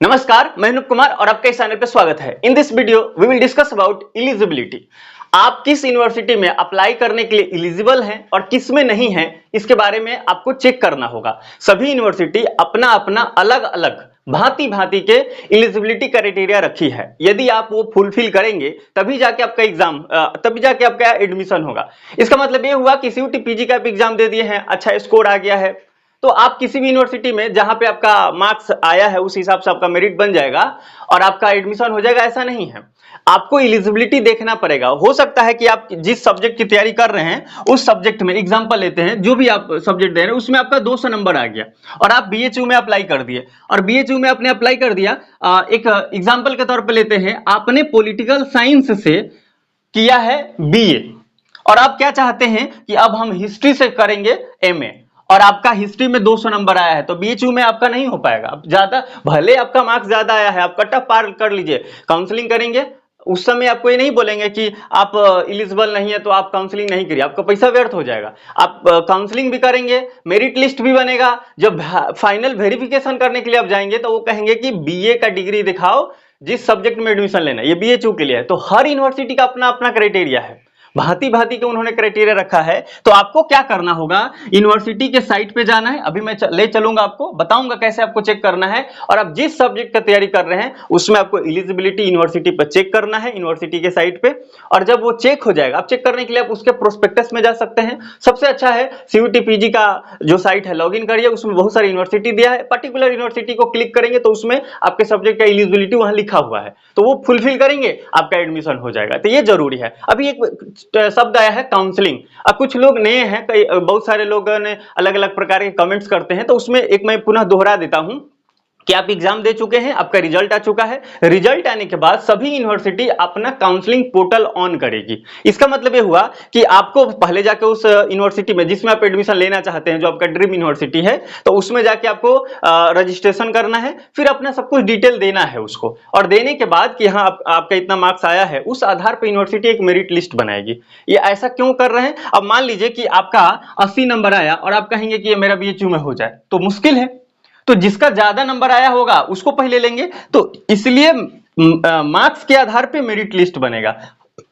नमस्कार, मैं अनूप कुमार और आपका इस चैनल पे स्वागत है। In this video we will discuss about eligibility. आप किस यूनिवर्सिटी में अप्लाई करने के लिए एलिजिबल हैं और किस में नहीं हैं, इसके बारे में आपको चेक करना होगा। सभी यूनिवर्सिटी अपना अपना अलग अलग भांति भांति के एलिजिबिलिटी क्राइटेरिया रखी है। यदि आप वो फुलफिल करेंगे तभी जाके आपका एग्जाम तभी जाके आपका एडमिशन होगा। इसका मतलब ये हुआ कि सीयूटी पीजी का आप एग्जाम दे दिए हैं, अच्छा स्कोर आ गया है, तो आप किसी भी यूनिवर्सिटी में जहां पे आपका मार्क्स आया है उस हिसाब से आपका मेरिट बन जाएगा और आपका एडमिशन हो जाएगा, ऐसा नहीं है। आपको एलिजिबिलिटी देखना पड़ेगा। हो सकता है कि आप जिस सब्जेक्ट की तैयारी कर रहे हैं उस सब्जेक्ट में, एग्जांपल लेते हैं, जो भी आप सब्जेक्ट दे रहे हैं उसमें आपका 200 नंबर आ गया और आप बीएचयू में अप्लाई कर दिए और बीएचयू में आपने अप्लाई कर दिया। एक एग्जाम्पल के तौर पर लेते हैं, आपने पॉलिटिकल साइंस से किया है बीए और आप क्या चाहते हैं कि अब हम हिस्ट्री से करेंगे एमए और आपका हिस्ट्री में 200 नंबर आया है, तो बीएचयू में आपका नहीं हो पाएगा। अब ज्यादा भले आपका मार्क्स ज्यादा आया है, आप कट ऑफ पार कर लीजिए, काउंसलिंग करेंगे, उस समय आपको ये नहीं बोलेंगे कि आप एलिजिबल नहीं है तो आप काउंसलिंग नहीं करिए, आपका पैसा व्यर्थ हो जाएगा। आप काउंसलिंग भी करेंगे, मेरिट लिस्ट भी बनेगा, जब फाइनल वेरिफिकेशन करने के लिए आप जाएंगे तो वो कहेंगे कि बीए का डिग्री दिखाओ जिस सब्जेक्ट में एडमिशन लेना है। ये बीएचयू के लिए है। तो हर यूनिवर्सिटी का अपना अपना क्राइटेरिया है, भांति भांति के उन्होंने क्राइटेरिया रखा है। तो आपको क्या करना होगा, यूनिवर्सिटी के साइट पे जाना है। अभी मैं ले चलूंगा, आपको बताऊंगा कैसे आपको चेक करना है। और आप जिस सब्जेक्ट का तैयारी कर रहे हैं उसमें आपको एलिजिबिलिटी यूनिवर्सिटी पर चेक करना है, यूनिवर्सिटी के साइट पे। और जब वो चेक हो जाएगा, आप चेक करने के लिए आप उसके प्रोस्पेक्टस में जा सकते हैं। सबसे अच्छा है सीयूटी पीजी का जो साइट है, लॉग इन करिए, उसमें बहुत सारी यूनिवर्सिटी दिया है। पर्टिकुलर यूनिवर्सिटी को क्लिक करेंगे तो उसमें आपके सब्जेक्ट का एलिजिबिलिटी वहां लिखा हुआ है, तो वो फुलफिल करेंगे, आपका एडमिशन हो जाएगा। तो ये जरूरी है। अभी एक शब्द आया है काउंसलिंग। अब कुछ लोग नए हैं, बहुत सारे लोगों ने अलग अलग प्रकार के कमेंट्स करते हैं, तो उसमें एक मैं पुनः दोहरा देता हूं कि आप एग्जाम दे चुके हैं, आपका रिजल्ट आ चुका है। रिजल्ट आने के बाद सभी यूनिवर्सिटी अपना काउंसलिंग पोर्टल ऑन करेगी। इसका मतलब ये हुआ कि आपको पहले जाके उस यूनिवर्सिटी में जिसमें आप एडमिशन लेना चाहते हैं, जो आपका ड्रीम यूनिवर्सिटी है, तो उसमें जाके आपको रजिस्ट्रेशन करना है, फिर अपना सब कुछ डिटेल देना है उसको। और देने के बाद कि हाँ आपका इतना मार्क्स आया है, उस आधार पर यूनिवर्सिटी एक मेरिट लिस्ट बनाएगी। ये ऐसा क्यों कर रहे हैं? अब मान लीजिए कि आपका 80 नंबर आया और आप कहेंगे कि ये मेरा बीएचयू में हो जाए, तो मुश्किल है। तो जिसका ज्यादा नंबर आया होगा उसको पहले लेंगे। तो इसलिए मार्क्स के आधार पे मेरिट लिस्ट बनेगा,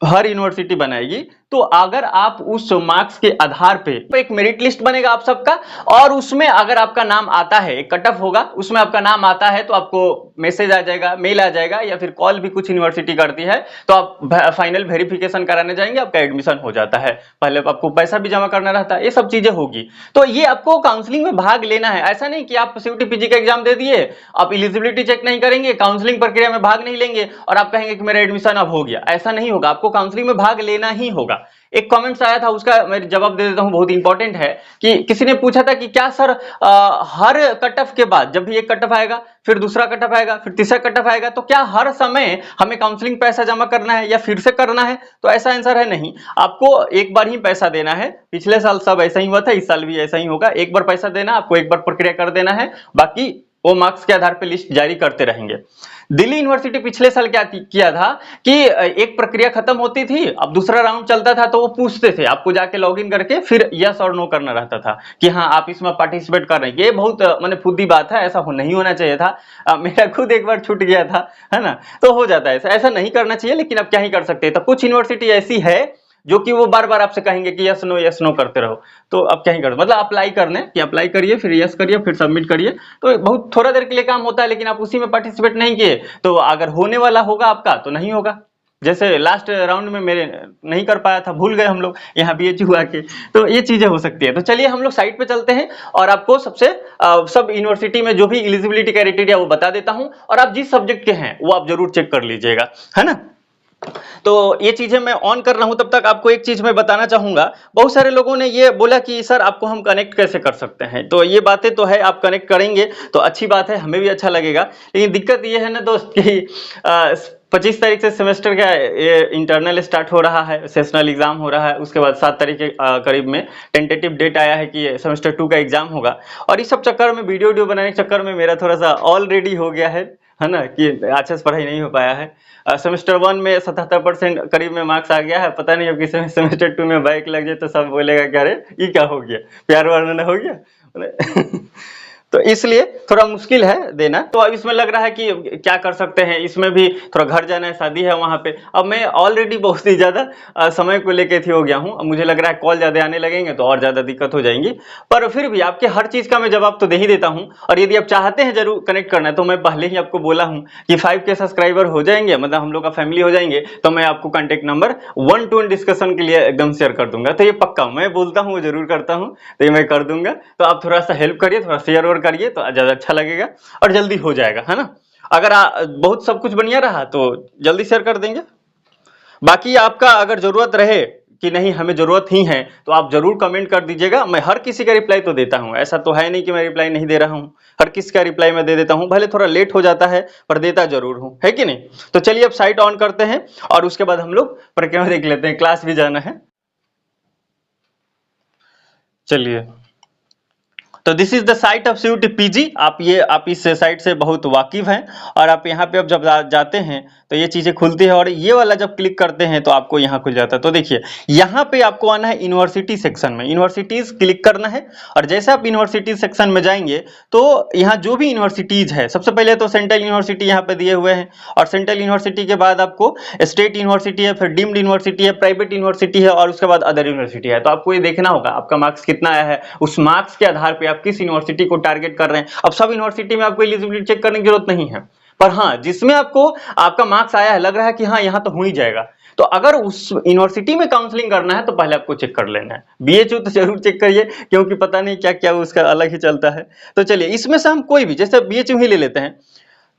हर यूनिवर्सिटी बनाएगी। तो अगर आप उस मार्क्स के आधार पे एक मेरिट लिस्ट बनेगा आप सबका, और उसमें अगर आपका नाम आता है, एक कट ऑफ होगा, उसमें आपका नाम आता है तो आपको मैसेज आ जाएगा, मेल आ जाएगा, या फिर कॉल भी कुछ यूनिवर्सिटी करती है, तो आप फाइनल वेरिफिकेशन कराने जाएंगे, आपका एडमिशन हो जाता है। पहले आपको पैसा भी जमा करना रहता है, ये सब चीजें होगी। तो ये आपको काउंसलिंग में भाग लेना है। ऐसा नहीं कि आप सीयूटी पीजी का एग्जाम दे दिए, आप एलिजिबिलिटी चेक नहीं करेंगे, काउंसलिंग प्रक्रिया में भाग नहीं लेंगे और आप कहेंगे कि मेरा एडमिशन अब हो गया। ऐसा नहीं होगा, आपको काउंसलिंग में भाग लेना ही होगा। एक कमेंट्स आया था, उसका मैं जवाब दे देता हूं, बहुत इंपॉर्टेंट है। कि किसी ने पूछा था कि क्या सर हर कट ऑफ के बाद, जब भी एक कट ऑफ आएगा, फिर दूसरा कट ऑफ आएगा, फिर तीसरा कट ऑफ आएगा, तो क्या हर समय हमें काउंसलिंग पैसा जमा करना है या फिर से करना है? तो ऐसा आंसर है, नहीं। आपको एक बार ही पैसा देना है। पिछले साल सब ऐसा ही हुआ था, इस साल भी ऐसा ही होगा। एक बार पैसा देना, आपको एक बार प्रक्रिया कर देना है, बाकी वो मार्क्स के आधार पर लिस्ट जारी करते रहेंगे। दिल्ली यूनिवर्सिटी पिछले साल क्या किया था कि एक प्रक्रिया खत्म होती थी, अब दूसरा राउंड चलता था, तो वो पूछते थे, आपको जाके लॉगिन करके फिर यस और नो करना रहता था कि हाँ आप इसमें पार्टिसिपेट कर रहे हैं। ये बहुत माने फुद्दी बात है, ऐसा नहीं होना चाहिए था। मेरा खुद एक बार छूट गया था, है ना। तो हो जाता है ऐसा नहीं करना चाहिए, लेकिन अब क्या ही कर सकते हैं। तो कुछ यूनिवर्सिटी ऐसी है जो कि वो बार बार आपसे कहेंगे कि यस नो करते रहो, तो अब क्या ही कर, मतलब अप्लाई करने कि अप्लाई करिए, फिर यस करिए, फिर सबमिट करिए। तो बहुत थोड़ा देर के लिए काम होता है, लेकिन आप उसी में पार्टिसिपेट नहीं किए तो अगर होने वाला होगा आपका तो नहीं होगा। जैसे लास्ट राउंड में मेरे नहीं कर पाया था, भूल गए हम लोग यहाँ बीएचयू आके, तो ये चीजें हो सकती है। तो चलिए हम लोग साइट पे चलते हैं और आपको सब यूनिवर्सिटी में जो भी एलिजिबिलिटी क्राइटेरिया वो बता देता हूँ, और आप जिस सब्जेक्ट के हैं वो आप जरूर चेक कर लीजिएगा, है ना। तो ये चीजें मैं ऑन कर रहा हूं, तब तक आपको एक चीज मैं बताना चाहूंगा। बहुत सारे लोगों ने ये बोला कि सर आपको हम कनेक्ट कैसे कर सकते हैं, तो ये बातें तो है, आप कनेक्ट करेंगे तो अच्छी बात है, हमें भी अच्छा लगेगा। लेकिन दिक्कत ये है ना दोस्त कि 25 तारीख से सेमेस्टर का इंटरनल स्टार्ट हो रहा है, सेशनल एग्जाम हो रहा है, उसके बाद 7 तारीख के करीब में टेंटेटिव डेट आया है कि सेमेस्टर 2 का एग्जाम होगा। और इस सब चक्कर में, वीडियो बनाने के चक्कर में मेरा थोड़ा सा ऑलरेडी हो गया है ना, कि अच्छे से पढ़ाई नहीं हो पाया है। सेमेस्टर 1 में 77% करीब में मार्क्स आ गया है, पता नहीं अब किसी सेमेस्टर 2 में बैक लग जाए तो सब बोलेगा कि अरे ये क्या हो गया, प्यार वर्णन हो गया। तो इसलिए थोड़ा मुश्किल है देना। तो अब इसमें लग रहा है कि क्या कर सकते हैं, इसमें भी थोड़ा घर जाना है, शादी है वहां पे। अब मैं ऑलरेडी बहुत ही ज्यादा समय को लेके थी हो गया हूँ। अब मुझे लग रहा है कॉल ज्यादा आने लगेंगे तो और ज्यादा दिक्कत हो जाएंगी, पर फिर भी आपके हर चीज का मैं जवाब तो दे ही देता हूँ। और यदि आप चाहते हैं जरूर कनेक्ट करना है तो मैं पहले ही आपको बोला हूँ कि 5K सब्सक्राइबर हो जाएंगे, मतलब हम लोग का फैमिली हो जाएंगे, तो मैं आपको कॉन्टेक्ट नंबर 1 टू 1 डिस्कशन के लिए एकदम शेयर कर दूंगा। तो ये पक्का मैं बोलता हूँ, वो जरूर करता हूँ, तो ये मैं कर दूंगा। तो आप थोड़ा सा हेल्प करिए, थोड़ा शेयर और करिए तो ज्यादा अच्छा लगेगा और जल्दी हो जाएगा, है ना। अगर बहुत सब कुछ बढ़िया रहा तो जल्दी शेयर कर देंगे। बाकी आपका अगर जरूरत रहे कि नहीं हमें जरूरत ही है तो आप जरूर कमेंट कर दीजिएगा। मैं हर किसी का रिप्लाई तो देता हूं, ऐसा तो है नहीं कि मैं रिप्लाई नहीं दे रहा हूं। हर किसी का रिप्लाई मैं दे देता हूं, भले थोड़ा लेट हो जाता है पर देता जरूर हूं, है कि नहीं। तो चलिए अब साइट ऑन करते हैं और उसके बाद हम लोग परिक्रमा देख लेते हैं, क्लास भी जाना है। चलिए, तो this is the site of CUET PG. आप इस साइट से बहुत वाकिफ हैं और आप यहाँ पे अब जब जाते हैं तो ये चीजें खुलती है और ये वाला जब क्लिक करते हैं तो आपको यहाँ खुल जाता है। तो देखिए यहाँ पे आपको आना है यूनिवर्सिटी सेक्शन में, यूनिवर्सिटीज क्लिक करना है। और जैसे आप यूनिवर्सिटी सेक्शन में जाएंगे तो यहाँ जो भी यूनिवर्सिटीज है, सबसे पहले तो सेंट्रल यूनिवर्सिटी यहाँ पे दिए हुए हैं और सेंट्रल यूनिवर्सिटी के बाद आपको स्टेट यूनिवर्सिटी है, फिर डीम्ड यूनिवर्सिटी है, प्राइवेट यूनिवर्सिटी है और उसके बाद अदर यूनिवर्सिटी है। तो आपको ये देखना होगा आपका मार्क्स कितना आया है, उस मार्क्स के आधार पे आप किस यूनिवर्सिटी को टारगेट कर रहे हैं। अब सब यूनिवर्सिटी में आपको एलिजिबिलिटी चेक करने की जरूरत नहीं है, पर हाँ जिसमें आपको आपका मार्क्स आया है, लग रहा है कि हाँ यहाँ तो हो ही जाएगा, तो अगर उस यूनिवर्सिटी में काउंसलिंग करना है तो पहले आपको चेक कर लेना है। बीएचयू तो जरूर चेक करिए क्योंकि पता नहीं क्या क्या उसका अलग ही चलता है। तो चलिए इसमें से हम कोई भी, जैसे बीएचयू ही ले लेते हैं।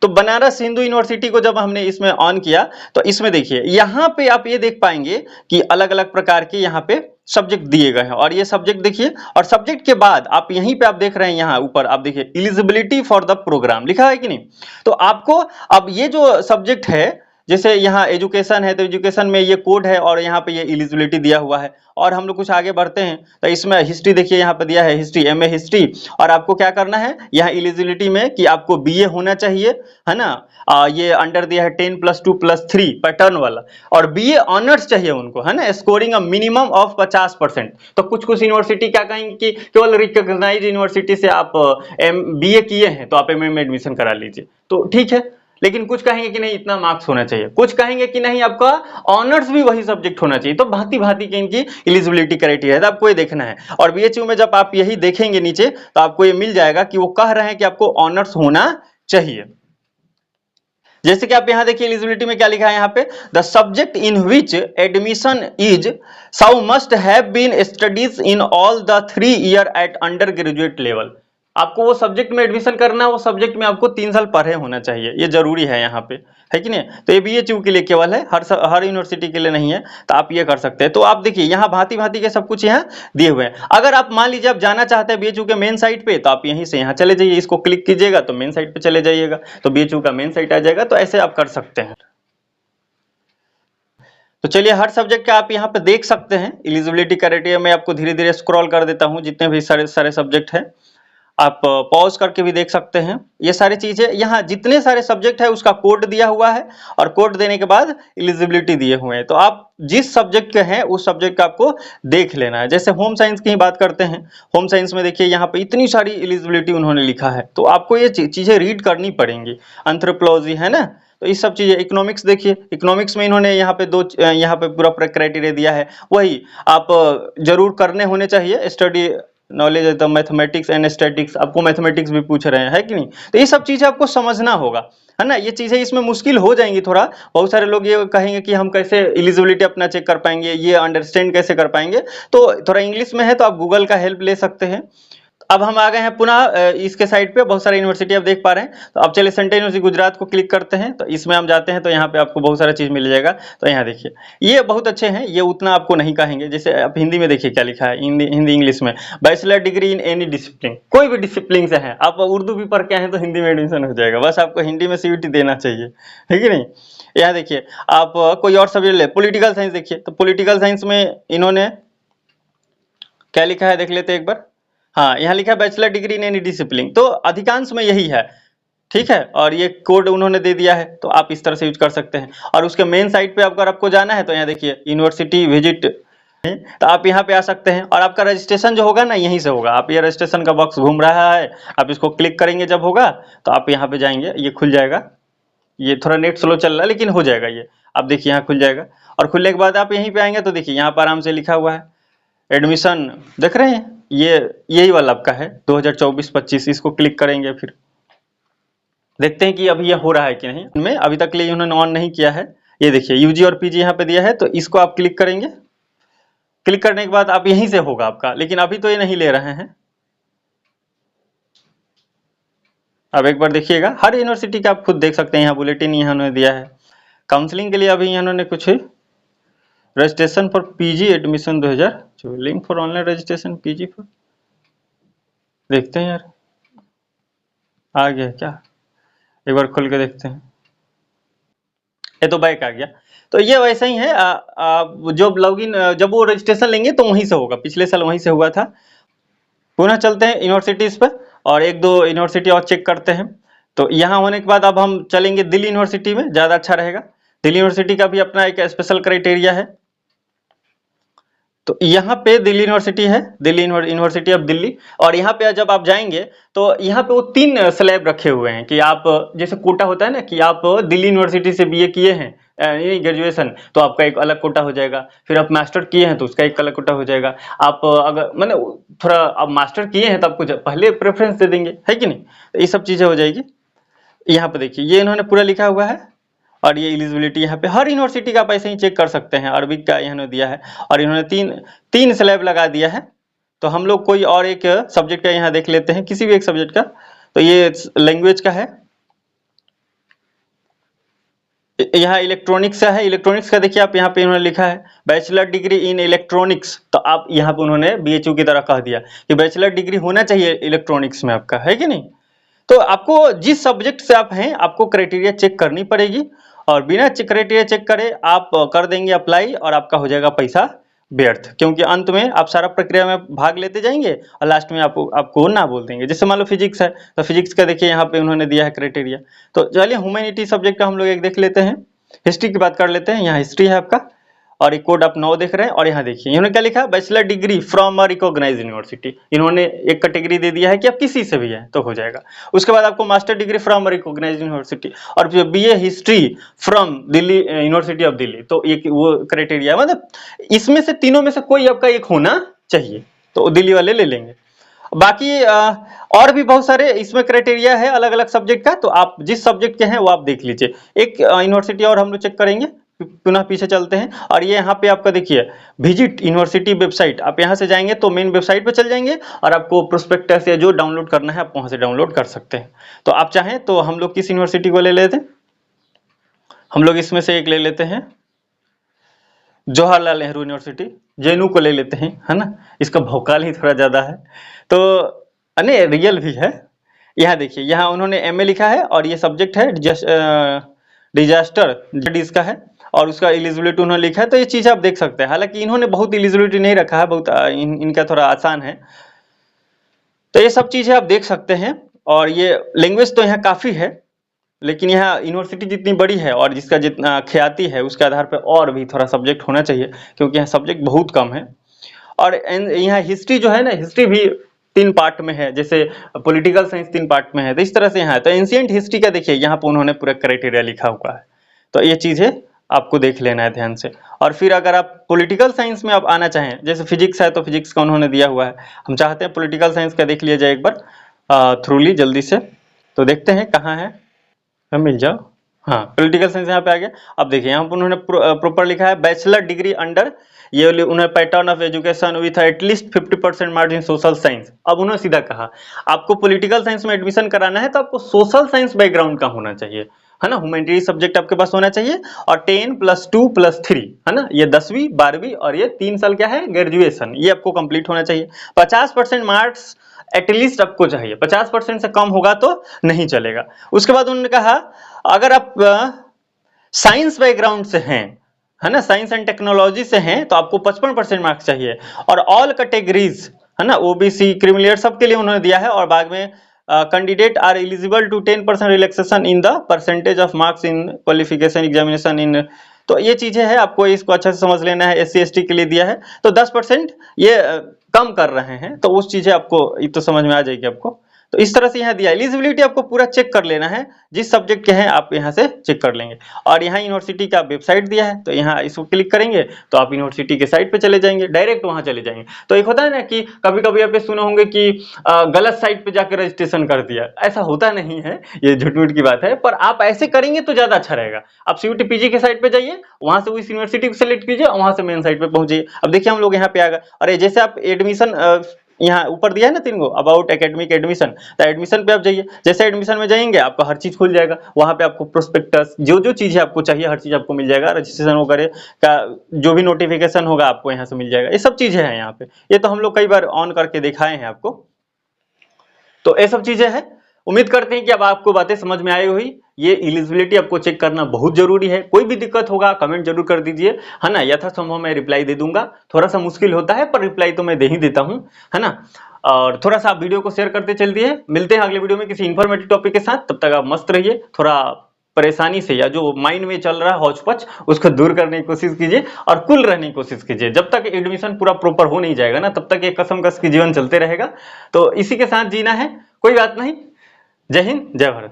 तो बनारस हिंदू यूनिवर्सिटी को जब हमने इसमें ऑन किया तो इसमें देखिए यहाँ पे आप ये देख पाएंगे कि अलग अलग प्रकार के यहाँ पे सब्जेक्ट दिए गए हैं और ये सब्जेक्ट देखिए, और सब्जेक्ट के बाद आप यहीं पे आप देख रहे हैं, यहाँ ऊपर आप देखिए एलिजिबिलिटी फॉर द प्रोग्राम लिखा है कि नहीं। तो आपको अब ये जो सब्जेक्ट है, जैसे यहाँ एजुकेशन है तो एजुकेशन में ये कोड है और यहाँ पे ये एलिजिबिलिटी दिया हुआ है। और हम लोग कुछ आगे बढ़ते हैं तो इसमें हिस्ट्री देखिए, यहाँ पे दिया है हिस्ट्री, एमए हिस्ट्री। और आपको क्या करना है यहाँ एलिजिबिलिटी में कि आपको बीए होना चाहिए, है ना। ये अंडर दिया है 10+2+3 पैटर्न वाला, और बीए ऑनर्स चाहिए उनको, है ना, स्कोरिंग अ मिनिमम ऑफ 50%। तो कुछ कुछ यूनिवर्सिटी क्या कहेंगे कि केवल रिकॉग्नाइज यूनिवर्सिटी से आप बीए किए हैं तो आप एमए में एडमिशन करा लीजिए, तो ठीक है। लेकिन कुछ कहेंगे कि नहीं इतना मार्क्स होना चाहिए, कुछ कहेंगे कि नहीं आपका ऑनर्स भी वही सब्जेक्ट होना चाहिए। तो भांति भांति की इनकी एलिजिबिलिटी क्राइटेरिया है, तो आपको ये देखना है। और बीएचयू में जब आप यही देखेंगे नीचे तो आपको ये मिल जाएगा कि वो कह रहे हैं कि आपको ऑनर्स होना चाहिए। जैसे कि आप यहां देखिए एलिजिबिलिटी में क्या लिखा है यहाँ पे, the subject in which admission is sought must have been studies in all the 3 year at undergraduate level. आपको वो सब्जेक्ट में एडमिशन करना है, वो सब्जेक्ट में आपको 3 साल पढ़े होना चाहिए, ये जरूरी है यहाँ पे, है कि नहीं। तो ये बीएचयू के लिए केवल है, हर यूनिवर्सिटी के लिए नहीं है, तो आप ये कर सकते हैं। तो आप देखिए यहाँ भांति भांति के सब कुछ यहाँ दिए हुए हैं। अगर आप मान लीजिए आप जाना चाहते हैं बीएचयू के मेन साइट पे, तो आप यहीं से यहाँ चले जाइए, इसको क्लिक कीजिएगा तो मेन साइट पे चले जाइएगा, तो बीएचयू का मेन साइट आ जाएगा। तो ऐसे आप कर सकते हैं। तो चलिए हर सब्जेक्ट का आप यहाँ पे देख सकते हैं एलिजिबिलिटी क्राइटेरिया में। आपको धीरे धीरे स्क्रॉल कर देता हूँ, जितने भी सारे सब्जेक्ट हैं आप पॉज करके भी देख सकते हैं। ये सारी चीजें यहाँ जितने सारे सब्जेक्ट है उसका कोड दिया हुआ है और कोड देने के बाद एलिजिबिलिटी दिए हुए हैं। तो आप जिस सब्जेक्ट के हैं उस सब्जेक्ट का आपको देख लेना है। जैसे होम साइंस की ही बात करते हैं, होम साइंस में देखिए यहाँ पे इतनी सारी एलिजिबिलिटी उन्होंने लिखा है, तो आपको ये चीजें रीड करनी पड़ेंगी। एंथ्रोपोलॉजी है ना, तो इस सब चीजें। इकोनॉमिक्स देखिए, इकोनॉमिक्स में इन्होंने यहाँ पे यहाँ पे पूरा क्राइटेरिया दिया है, वही आप जरूर करने होने चाहिए। स्टडी नॉलेज है तो मैथमेटिक्स एंड स्टैटिक्स, आपको मैथमेटिक्स भी पूछ रहे हैं, है कि नहीं। तो ये सब चीजें आपको समझना होगा, है ना। ये चीजें इसमें मुश्किल हो जाएंगी थोड़ा। बहुत सारे लोग ये कहेंगे कि हम कैसे एलिजिबिलिटी अपना चेक कर पाएंगे, ये अंडरस्टैंड कैसे कर पाएंगे। तो थोड़ा इंग्लिश में है तो आप गूगल का हेल्प ले सकते हैं। अब हम आ गए हैं पुनः इसके साइड पे, बहुत सारे यूनिवर्सिटी आप देख पा रहे हैं। तो अब चलिए सेंट्रल यूनिवर्सिटी गुजरात को क्लिक करते हैं, तो इसमें हम जाते हैं तो यहाँ पे आपको बहुत सारा चीज मिल जाएगा। तो यहाँ देखिए ये बहुत अच्छे हैं, ये उतना आपको नहीं कहेंगे। जैसे आप हिंदी में देखिए क्या लिखा है, हिंदी इंग्लिश में, bachelor degree in any discipline, कोई भी डिसिप्लिन से है। आप उर्दू भी पढ़ के आए तो हिंदी में एडमिशन हो जाएगा, बस आपको हिंदी में सीयूटी देना चाहिए, है कि नहीं। यहाँ देखिए आप कोई और सब्जेक्ट ले, पॉलिटिकल साइंस देखिए, तो पॉलिटिकल साइंस में इन्होंने क्या लिखा है देख लेते हैं एक बार। हाँ यहाँ लिखा है bachelor degree in any discipline, तो अधिकांश में यही है, ठीक है। और ये कोड उन्होंने दे दिया है, तो आप इस तरह से यूज कर सकते हैं। और उसके मेन साइट पे अगर आपको जाना है तो यहाँ देखिए यूनिवर्सिटी विजिट तो आप यहाँ पे आ सकते हैं और आपका रजिस्ट्रेशन जो होगा ना यहीं से होगा। आप ये रजिस्ट्रेशन का बॉक्स घूम रहा है, आप इसको क्लिक करेंगे जब होगा तो आप यहाँ पे जाएंगे, ये खुल जाएगा। ये थोड़ा नेट स्लो चल रहा है लेकिन हो जाएगा ये। आप देखिए यहाँ खुल जाएगा और खुलने के बाद आप यहीं पे आएंगे तो देखिए यहाँ पर आराम से लिखा हुआ है एडमिशन, देख रहे हैं, ये यही वाला आपका है 2024-25। इसको क्लिक करेंगे, फिर देखते हैं कि अभी ये हो रहा है कि नहीं। मैं अभी तक के लिए उन्होंने ऑन नहीं किया है। ये देखिए यूजी और पीजी यहाँ पे दिया है, तो इसको आप क्लिक करेंगे। क्लिक करने के बाद आप यहीं से होगा आपका, लेकिन अभी तो ये नहीं ले रहे हैं। अब एक बार देखिएगा, हर यूनिवर्सिटी का आप खुद देख सकते हैं, यहाँ बुलेटिन इन्होंने दिया है। काउंसलिंग के लिए अभी इन्होंने कुछ registration for PG admission 2000 link for online registration PG for, देखते हैं यार आ गया क्या, एक बार खोल के देखते हैं। ये तो बैक आ गया। तो ये वैसा ही है, जो लॉगिन जब वो रजिस्ट्रेशन लेंगे तो वहीं से होगा, पिछले साल वहीं से हुआ था। पुनः चलते हैं यूनिवर्सिटीज पर और एक दो यूनिवर्सिटी और चेक करते हैं। तो यहाँ होने के बाद अब हम चलेंगे दिल्ली यूनिवर्सिटी में, ज़्यादा अच्छा रहेगा। दिल्ली यूनिवर्सिटी का भी अपना एक स्पेशल क्राइटेरिया है। तो यहाँ पे दिल्ली यूनिवर्सिटी है, दिल्ली यूनिवर्सिटी ऑफ दिल्ली। और यहाँ पे जब आप जाएंगे तो यहाँ पे वो 3 स्लैब रखे हुए हैं कि आप, जैसे कोटा होता है ना कि आप दिल्ली यूनिवर्सिटी से बीए किए हैं ग्रेजुएशन, तो आपका एक अलग कोटा हो जाएगा। फिर आप मास्टर किए हैं तो उसका एक अलग कोटा हो जाएगा। आप अगर मैंने थोड़ा आप मास्टर किए हैं तो आपको पहले प्रेफरेंस दे देंगे, है कि नहीं। तो ये सब चीज़ें हो जाएगी। यहाँ पे देखिए ये इन्होंने पूरा लिखा हुआ है और ये एलिजिबिलिटी यहाँ पे हर यूनिवर्सिटी का आप ऐसे ही चेक कर सकते हैं। अरबिक का इन्होंने दिया है और इन्होंने तीन स्लैब लगा दिया है। तो हम लोग कोई और एक सब्जेक्ट का यहाँ देख लेते हैं, किसी भी एक सब्जेक्ट का। तो ये लैंग्वेज का है, यहाँ इलेक्ट्रॉनिक्स का है। इलेक्ट्रॉनिक्स का देखिए आप यहाँ पे इन्होंने लिखा है बैचलर डिग्री इन इलेक्ट्रॉनिक्स। तो आप यहाँ पे उन्होंने बीएचयू की तरह कह दिया कि बैचलर डिग्री होना चाहिए इलेक्ट्रॉनिक्स में आपका, है कि नहीं। तो आपको जिस सब्जेक्ट से आप हैं आपको क्राइटेरिया चेक करनी पड़ेगी और बिना क्राइटेरिया चेक करे आप कर देंगे अप्लाई और आपका हो जाएगा पैसा व्यर्थ, क्योंकि अंत में आप सारा प्रक्रिया में भाग लेते जाएंगे और लास्ट में आपको ना बोल देंगे। जैसे मान लो फिजिक्स है तो फिजिक्स का देखिए यहाँ पे उन्होंने दिया है क्राइटेरिया। तो चलिए ह्यूमैनिटी सब्जेक्ट का हम लोग एक देख लेते हैं, हिस्ट्री की बात कर लेते हैं। यहाँ हिस्ट्री है आपका और एक कोड आप 9 देख रहे हैं और यहाँ देखिए इन्होंने क्या लिखा है bachelor degree from a recognised university. इन्होंने एक कैटेगरी दे दिया है कि आप किसी से भी है तो हो जाएगा। उसके बाद आपको master degree from a recognised university और BA history from Delhi university of Delhi. तो ये वो क्राइटेरिया है, मतलब इसमें से तीनों में से कोई आपका एक होना चाहिए, तो दिल्ली वाले ले लेंगे। बाकी और भी बहुत सारे इसमें क्राइटेरिया है अलग अलग सब्जेक्ट का, तो आप जिस सब्जेक्ट के हैं वो आप देख लीजिए। एक यूनिवर्सिटी और हम लोग चेक करेंगे, पुनः पीछे चलते हैं और ये यहाँ पे आपका देखिए विजिट यूनिवर्सिटी वेबसाइट। आप यहाँ से जाएंगे तो मेन वेबसाइट पे चल जाएंगे और आपको प्रोस्पेक्टस या जो डाउनलोड करना है आप वहाँ से डाउनलोड कर सकते हैं। तो आप चाहें तो हम लोग किस यूनिवर्सिटी को ले लेते हैं, हम लोग इसमें से एक ले लेते हैं जवाहरलाल नेहरू यूनिवर्सिटी, जेएनयू को ले लेते हैं, है ना। इसका भौकाल ही थोड़ा ज्यादा है तो अने रियल भी है। यहाँ देखिए यहाँ उन्होंने एमए लिखा है और ये सब्जेक्ट है डिजास्टर स्टडीज का है और उसका एलिजिबिलिटी उन्होंने लिखा है। तो ये चीज आप देख सकते हैं, हालांकि इन्होंने बहुत एलिजिबिलिटी नहीं रखा है, बहुत इनका थोड़ा आसान है। तो ये सब चीजें आप देख सकते हैं और ये लैंग्वेज तो यहाँ काफी है, लेकिन यहाँ यूनिवर्सिटी जितनी बड़ी है और जिसका जितना ख्याति है उसके आधार पर और भी थोड़ा सब्जेक्ट होना चाहिए, क्योंकि यहाँ सब्जेक्ट बहुत कम है। और यहाँ हिस्ट्री जो है ना, हिस्ट्री भी 3 पार्ट में है, जैसे पॉलिटिकल साइंस 3 पार्ट में है, तो इस तरह से यहाँ है। तो एंशिएंट हिस्ट्री का देखिए यहाँ पे उन्होंने पूरा क्राइटेरिया लिखा हुआ है, तो ये चीजें आपको देख लेना है ध्यान से। और फिर अगर आप पॉलिटिकल साइंस में आप आना चाहें, जैसे फिजिक्स है तो फिजिक्स का उन्होंने दिया हुआ है, हम चाहते हैं पॉलिटिकल साइंस का देख लिया जाए एक बार थ्रूली जल्दी से। तो देखते हैं कहाँ है, मिल जाओ। हाँ, पॉलिटिकल साइंस यहाँ पे आ गया। अब देखिए यहाँ पर उन्होंने प्रॉपर लिखा है बैचलर डिग्री अंडर, ये उन्होंने pattern of education with at least 50% marks in social science. अब उन्होंने सीधा कहा आपको पॉलिटिकल साइंस में एडमिशन कराना है तो आपको सोशल साइंस बैकग्राउंड का होना चाहिए, है ना। ह्यूमैनिटीज सब्जेक्ट आपके पास होना चाहिए और 10+2+3, है ना, ये 10वीं 12वीं और ये 3 साल क्या है ग्रेजुएशन, ये आपको कंप्लीट होना चाहिए। 50% मार्क्स एटलीस्ट आपको चाहिए, 50% से कम होगा तो नहीं चलेगा। उसके बाद उन्होंने कहा अगर आप साइंस बैकग्राउंड से हैं, है ना, साइंस एंड टेक्नोलॉजी से हैं, तो आपको 55% मार्क्स चाहिए। और ऑल कैटेगरीज, है ना, ओबीसी क्रिमिनल सबके लिए उन्होंने दिया है। और बाद में candidate are eligible to 10% relaxation in the percentage of marks in qualification examination इन तो ये चीजें है, आपको इसको अच्छे से समझ लेना है। SC ST के लिए दिया है तो 10% ये कम कर रहे हैं, तो उस चीजें आपको ये तो समझ में आ जाएगी आपको। तो इस तरह से यहाँ दिया। एलिजिबिलिटी आपको पूरा चेक कर लेना है, जिस सब्जेक्ट के हैं आप यहाँ से चेक कर लेंगे। और यहाँ यूनिवर्सिटी का वेबसाइट दिया है, तो यहाँ इसको क्लिक करेंगे तो आप यूनिवर्सिटी के साइट पे चले जाएंगे, डायरेक्ट वहां चले जाएंगे। तो एक होता है ना कि कभी कभी आप सुने होंगे कि गलत साइट पे जाकर रजिस्ट्रेशन कर दिया, ऐसा होता नहीं है, ये झूठ की बात है। पर आप ऐसे करेंगे तो ज्यादा अच्छा रहेगा। आप CUET PG के साइट पे जाइए, वहां से उस यूनिवर्सिटी को सेलेक्ट कीजिए, वहां से मेन साइट पे पहुंचिए। अब देखिए हम लोग यहाँ पे आ गए, और जैसे आप एडमिशन यहाँ ऊपर दिया है ना 3 गो, अबाउट एकेडमिक एडमिशन, तो एडमिशन पे आप जाइए। जैसे एडमिशन में जाएंगे आपका हर चीज खुल जाएगा, वहां पे आपको प्रोस्पेक्टस जो जो चीजें आपको चाहिए हर चीज आपको मिल जाएगा। रजिस्ट्रेशन वगैरह का जो भी नोटिफिकेशन होगा आपको यहाँ से मिल जाएगा। ये सब चीजें हैं यहाँ पे, ये तो हम लोग कई बार ऑन करके दिखाए हैं आपको। तो ये सब चीजें हैं। उम्मीद करते हैं कि अब आपको बातें समझ में आई हुई। ये एलिजिबिलिटी आपको चेक करना बहुत जरूरी है। कोई भी दिक्कत होगा कमेंट जरूर कर दीजिए, है ना। यथासंभव मैं रिप्लाई दे दूंगा। थोड़ा सा मुश्किल होता है पर रिप्लाई तो मैं दे ही देता हूं, है ना। और थोड़ा सा आप वीडियो को शेयर करते चल दिए। मिलते हैं अगले वीडियो में किसी इंफॉर्मेटिव टॉपिक के साथ। तब तक आप मस्त रहिए। थोड़ा परेशानी से या जो माइंड में चल रहा है हौच पच, उसको दूर करने की कोशिश कीजिए और कूल रहने की कोशिश कीजिए। जब तक एडमिशन पूरा प्रॉपर हो नहीं जाएगा ना, तब तक एक कसम कस की जीवन चलते रहेगा। तो इसी के साथ जीना है, कोई बात नहीं। जय हिंद, जय भारत।